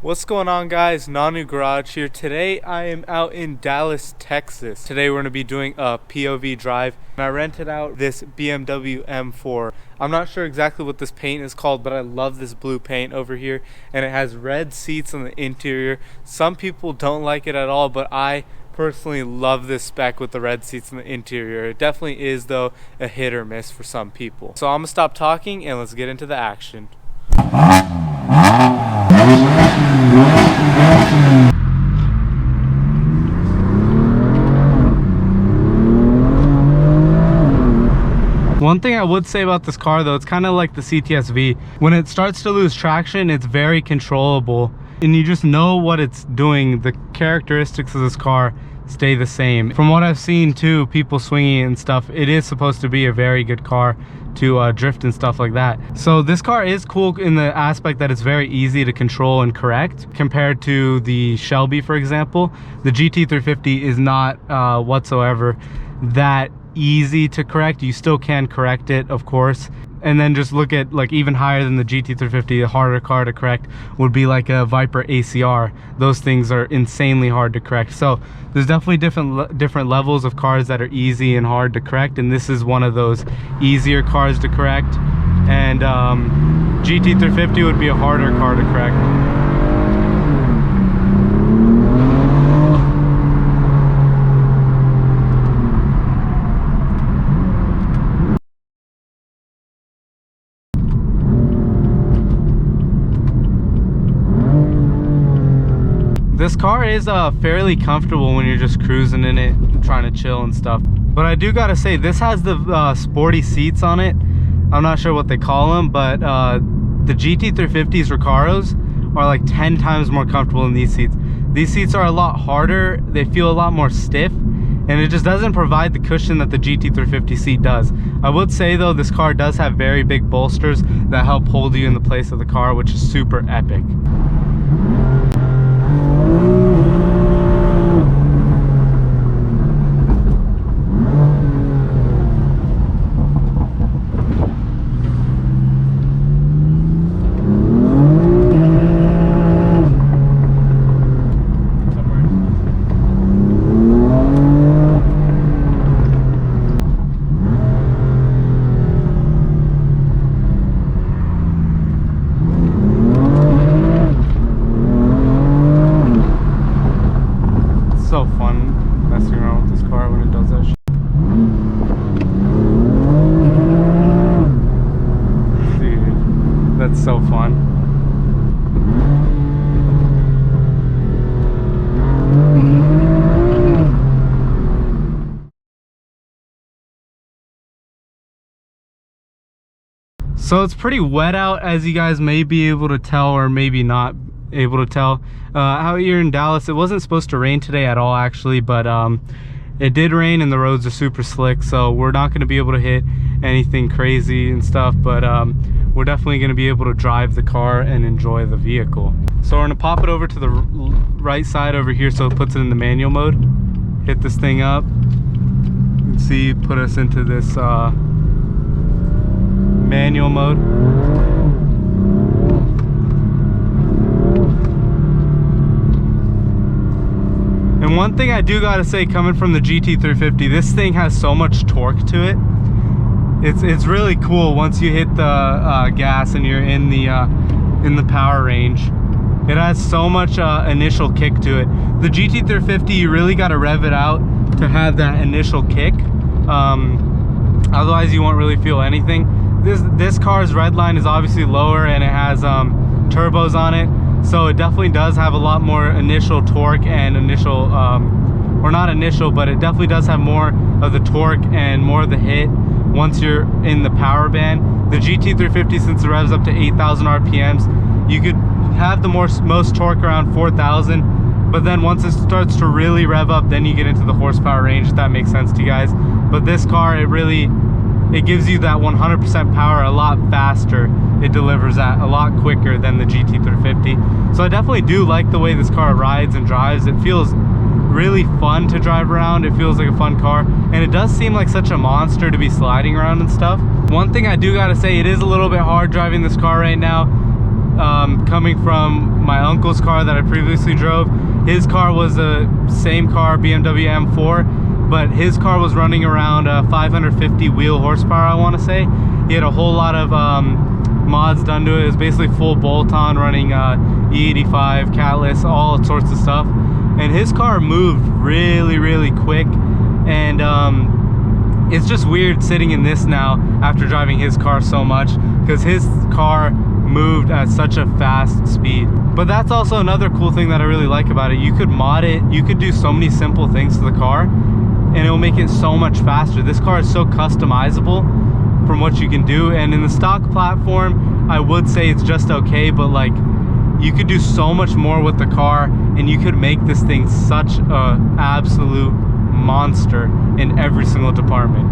What's going on, guys? Nanu Garage here. Today I am out in Dallas, Texas. Today we're going to be doing a POV drive, and I rented out this BMW M4. I'm not sure exactly what this paint is called, but I love this blue paint over here, and it has red seats on the interior. Some people don't like it at all, but I personally love this spec with the red seats in the interior. It definitely is, though, a hit or miss for some people. So I'm gonna stop talking and let's get into the action. One thing I would say about this car, though, it's kind of like the CTS-V. When it starts to lose traction, it's very controllable and you just know what it's doing. The characteristics of this car stay the same. From what I've seen too, people swinging it and stuff, it is supposed to be a very good car to drift and stuff like that. So this car is cool in the aspect that it's very easy to control and correct compared to the Shelby, for example. The GT350 is not whatsoever that easy to correct. You still can correct it, of course. And then just look at, like, even higher than the GT350, a harder car to correct would be like a Viper ACR. Those things are insanely hard to correct. So there's definitely different levels of cars that are easy and hard to correct, and this is one of those easier cars to correct. And GT350 would be a harder car to correct. This car is fairly comfortable when you're just cruising in it, trying to chill and stuff. But I do gotta say, this has the sporty seats on it. I'm not sure what they call them, but the GT350's Recaros are like 10 times more comfortable than these seats. These seats are a lot harder, they feel a lot more stiff, and it just doesn't provide the cushion that the GT350 seat does. I would say, though, this car does have very big bolsters that help hold you in the place of the car, which is super epic. So fun messing around with this car when it does that shit. Dude, that's so fun. So it's pretty wet out, as you guys may be able to tell, or maybe not able to tell. Out here in Dallas, it wasn't supposed to rain today at all, actually, but it did rain and the roads are super slick, so we're not going to be able to hit anything crazy and stuff, but we're definitely going to be able to drive the car and enjoy the vehicle. So we're going to pop it over to the right side over here so it puts it in the manual mode. Hit this thing up. You can see, put us into this manual mode. And one thing I do gotta say, coming from the GT350, this thing has so much torque to it. It's really cool once you hit the gas and you're in the power range. It has so much initial kick to it. The GT350, you really gotta rev it out to have that initial kick. Otherwise, you won't really feel anything. This car's red line is obviously lower, and it has turbos on it. So it definitely does have a lot more initial torque and initial, or not initial, but it definitely does have more of the torque and more of the hit once you're in the power band. The GT350, since it revs up to 8,000 RPMs, you could have the most torque around 4,000, but then once it starts to really rev up, then you get into the horsepower range, if that makes sense to you guys. But this car, it gives you that 100% power a lot faster. It delivers that a lot quicker than the GT350. So I definitely do like the way this car rides and drives. It feels really fun to drive around. It feels like a fun car, and it does seem like such a monster to be sliding around and stuff. One thing I do gotta say, it is a little bit hard driving this car right now. coming from my uncle's car that I previously drove. His car was the same car, BMW M4, but his car was running around 550 wheel horsepower, I want to say. He had a whole lot of mods done to it. It was basically full bolt-on, running E85, catless, all sorts of stuff. And his car moved really, really quick. And it's just weird sitting in this now after driving his car so much, because his car moved at such a fast speed. But that's also another cool thing that I really like about it. You could mod it, you could do so many simple things to the car, and it'll make it so much faster. This car is so customizable from what you can do, and in the stock platform, I would say it's just okay, but like, you could do so much more with the car, and you could make this thing such a absolute monster in every single department.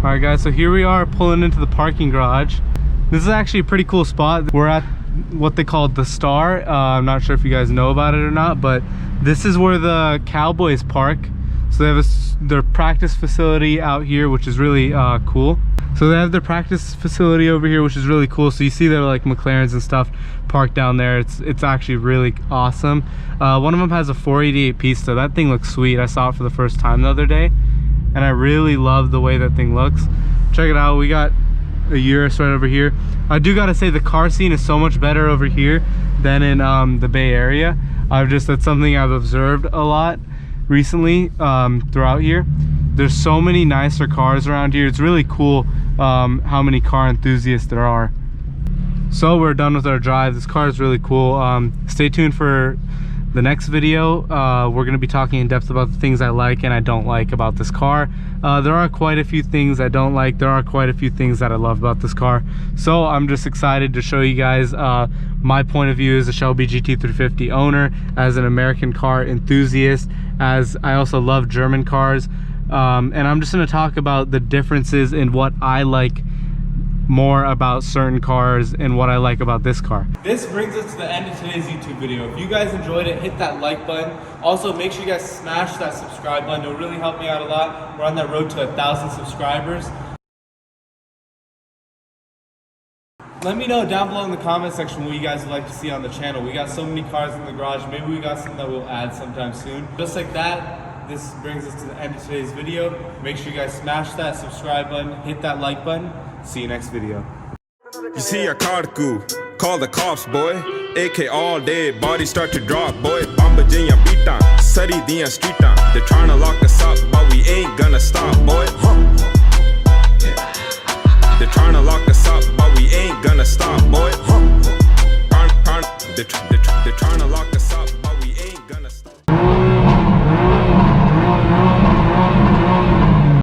Alright guys, so here we are pulling into the parking garage. This is actually a pretty cool spot. We're at what they call the Star. I'm not sure if you guys know about it or not, but this is where the Cowboys park. So they have their practice facility out here, which is really cool. So they have their practice facility over here, which is really cool. So you see their like McLarens and stuff parked down there. It's actually really awesome. One of them has a 488 Pista. That thing looks sweet. I saw it for the first time the other day, and I really love the way that thing looks. Check it out. We got a Urus right over here. I do gotta say the car scene is so much better over here than in the Bay Area. That's something I've observed a lot recently throughout here. There's so many nicer cars around here. It's really cool how many car enthusiasts there are. So we're done with our drive. This car is really cool. Stay tuned for the next video. We're going to be talking in depth about the things I like and I don't like about this car. There are quite a few things I don't like. There are quite a few things that I love about this car. So I'm just excited to show you guys my point of view as a Shelby GT350 owner, as an American car enthusiast, as I also love German cars. And I'm just going to talk about the differences in what I like more about certain cars and what I like about this car. This brings us to the end of today's YouTube video. If you guys enjoyed it, hit that like button. Also, make sure you guys smash that subscribe button. It'll really help me out a lot. We're on that road to 1,000 subscribers. Let me know down below in the comment section what you guys would like to see on the channel. We got so many cars in the garage. Maybe we got some that we'll add sometime soon. Just like that, this brings us to the end of today's video. Make sure you guys smash that subscribe button, hit that like button. See you next video. You see a car cool, call the cops, boy. AK all day, body start to drop, boy. Bamba Jinya beat down, Sari Dian street down. They're trying to lock us up, but we ain't gonna stop, boy.